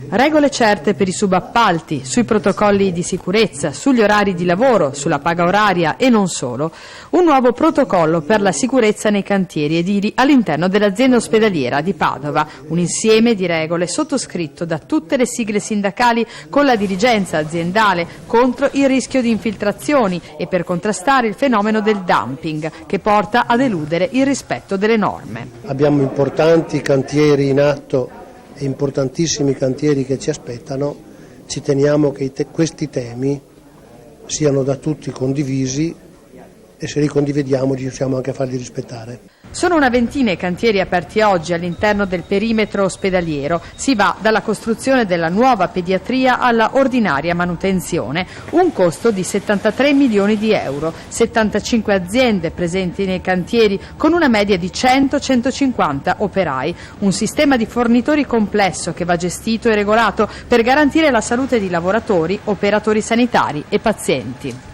Regole certe per i subappalti, sui protocolli di sicurezza, sugli orari di lavoro, sulla paga oraria e non solo. Un nuovo protocollo per la sicurezza nei cantieri edili all'interno dell'azienda ospedaliera di Padova. Un insieme di regole sottoscritto da tutte le sigle sindacali con la dirigenza aziendale contro il rischio di infiltrazioni e per contrastare il fenomeno del dumping che porta ad eludere il rispetto delle norme. Abbiamo importanti cantieri in atto e importantissimi cantieri che ci aspettano. Ci teniamo che questi temi siano da tutti condivisi e se li condividiamo riusciamo anche a farli rispettare. Sono una ventina i cantieri aperti oggi all'interno del perimetro ospedaliero. Si va dalla costruzione della nuova pediatria alla ordinaria manutenzione. Un costo di 73 milioni di euro. 75 aziende presenti nei cantieri con una media di 100-150 operai. Un sistema di fornitori complesso che va gestito e regolato per garantire la salute di lavoratori, operatori sanitari e pazienti.